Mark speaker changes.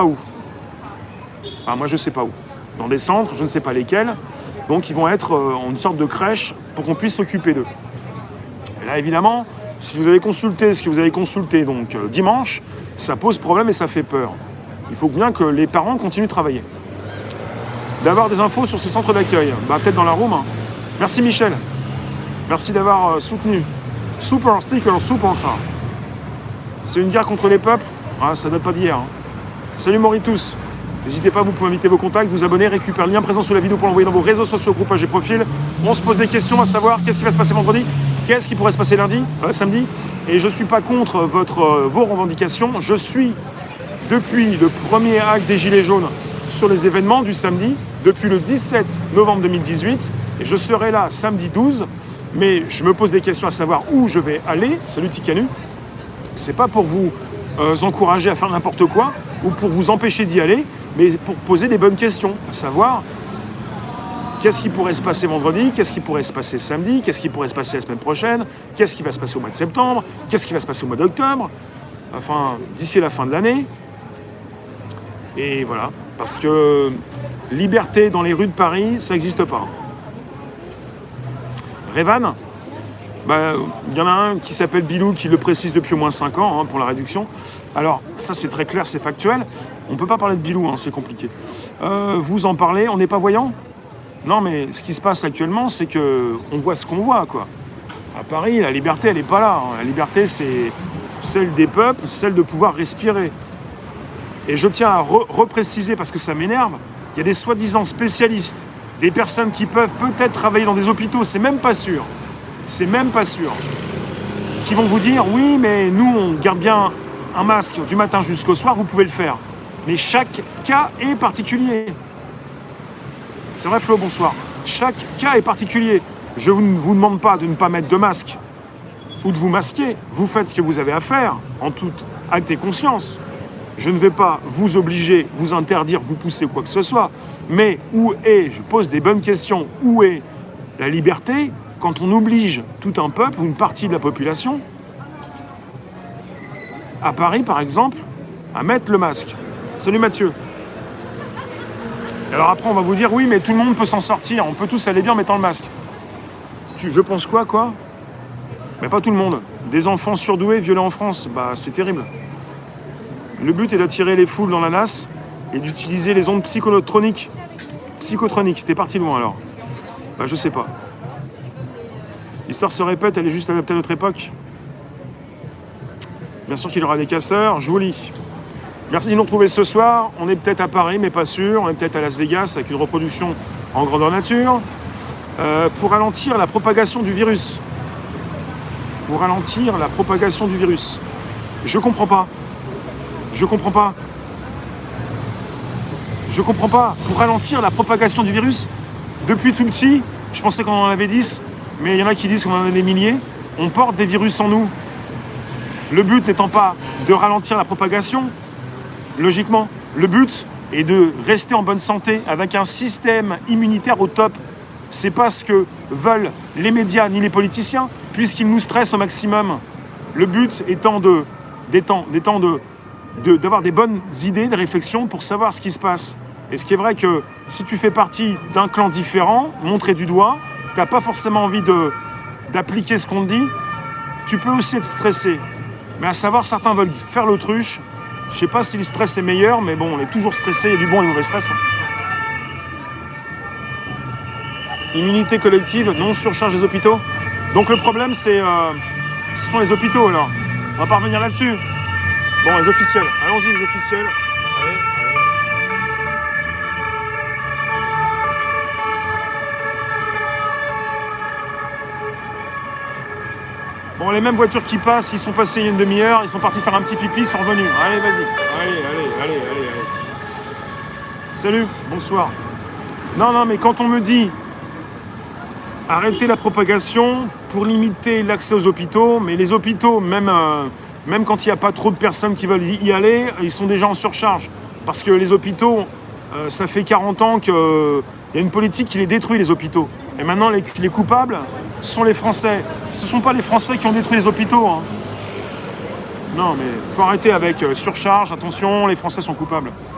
Speaker 1: où. Enfin, moi, je ne sais pas où. Dans des centres, je ne sais pas lesquels. Donc, ils vont être en une sorte de crèche pour qu'on puisse s'occuper d'eux. Et là, évidemment, si vous avez consulté ce que vous avez consulté donc dimanche, ça pose problème et ça fait peur. Il faut bien que les parents continuent de travailler. D'avoir des infos sur ces centres d'accueil. Peut-être dans la room. Hein. Merci Michel. Merci d'avoir soutenu. Super sticker, super chat. C'est une guerre contre les peuples. Ça ne date pas d'hier. Hein. Salut Moritus. N'hésitez pas, vous pouvez inviter vos contacts, vous abonner, récupérer le lien présent sous la vidéo pour l'envoyer dans vos réseaux sociaux, groupages et profils. On se pose des questions à savoir qu'est-ce qui va se passer vendredi, qu'est-ce qui pourrait se passer samedi. Et je ne suis pas contre vos revendications. Je suis, depuis le premier acte des Gilets jaunes sur les événements du samedi, depuis le 17 novembre 2018, et je serai là samedi 12, mais je me pose des questions à savoir où je vais aller. Salut Tikanu. C'est pas pour vous encourager à faire n'importe quoi ou pour vous empêcher d'y aller, mais pour poser des bonnes questions, à savoir qu'est-ce qui pourrait se passer vendredi, qu'est-ce qui pourrait se passer samedi, qu'est-ce qui pourrait se passer la semaine prochaine, qu'est-ce qui va se passer au mois de septembre, qu'est-ce qui va se passer au mois d'octobre, enfin d'ici la fin de l'année. Et voilà, parce que liberté dans les rues de Paris, ça n'existe pas. Revan, y en a un qui s'appelle Bilou qui le précise depuis au moins 5 ans pour la réduction. Alors, ça c'est très clair, c'est factuel. On ne peut pas parler de Bilou, c'est compliqué. Vous en parlez, on n'est pas voyant ? Non, mais ce qui se passe actuellement, c'est qu'on voit ce qu'on voit, quoi. À Paris, la liberté, elle n'est pas là. La liberté, c'est celle des peuples, celle de pouvoir respirer. Et je tiens à repréciser, parce que ça m'énerve, il y a des soi-disant spécialistes, des personnes qui peuvent peut-être travailler dans des hôpitaux, c'est même pas sûr, qui vont vous dire, oui, mais nous, on garde bien un masque du matin jusqu'au soir, vous pouvez le faire. Mais chaque cas est particulier. C'est vrai, Flo, bonsoir. Chaque cas est particulier. Je ne vous demande pas de ne pas mettre de masque ou de vous masquer. Vous faites ce que vous avez à faire, en toute acte et conscience. Je ne vais pas vous obliger, vous interdire, vous pousser ou quoi que ce soit. Mais je pose des bonnes questions, où est la liberté quand on oblige tout un peuple ou une partie de la population, à Paris par exemple, à mettre le masque. Salut Mathieu. Alors après on va vous dire, oui mais tout le monde peut s'en sortir, on peut tous aller bien en mettant le masque. Je pense quoi ? Mais pas tout le monde. Des enfants surdoués, violés en France, c'est terrible. Le but est d'attirer les foules dans la nasse et d'utiliser les ondes psychotroniques. T'es parti loin alors. Je sais pas. L'histoire se répète, elle est juste adaptée à notre époque. Bien sûr qu'il y aura des casseurs, je vous lis. Merci de nous retrouver ce soir. On est peut-être à Paris, mais pas sûr. On est peut-être à Las Vegas avec une reproduction en grandeur nature. Pour ralentir la propagation du virus. Je comprends pas. Pour ralentir la propagation du virus, depuis tout petit, je pensais qu'on en avait 10, mais il y en a qui disent qu'on en a des milliers. On porte des virus en nous. Le but n'étant pas de ralentir la propagation, logiquement, le but est de rester en bonne santé avec un système immunitaire au top. C'est pas ce que veulent les médias ni les politiciens, puisqu'ils nous stressent au maximum. Le but étant d'avoir des bonnes idées, des réflexions pour savoir ce qui se passe. Et ce qui est vrai que si tu fais partie d'un clan différent, montré du doigt, tu n'as pas forcément envie d'appliquer ce qu'on te dit, tu peux aussi être stressé. Mais à savoir, certains veulent faire l'autruche. Je ne sais pas si le stress est meilleur, mais bon, on est toujours stressé, il y a du bon et du mauvais stress. Immunité collective, non surcharge des hôpitaux. Donc le problème, ce sont les hôpitaux alors. On va pas revenir là-dessus. Bon, les officiels. Allons-y, les officiels. Allez. Bon, les mêmes voitures qui passent, ils sont passés il y a une demi-heure, ils sont partis faire un petit pipi, ils sont revenus. Allez, vas-y. Allez. Salut, bonsoir. Non, mais quand on me dit arrêter la propagation pour limiter l'accès aux hôpitaux, mais les hôpitaux, même quand il n'y a pas trop de personnes qui veulent y aller, ils sont déjà en surcharge. Parce que les hôpitaux, ça fait 40 ans qu'il y a une politique qui les détruit, les hôpitaux. Et maintenant, les coupables sont les Français. Ce ne sont pas les Français qui ont détruit les hôpitaux. Non, mais faut arrêter avec surcharge. Attention, les Français sont coupables.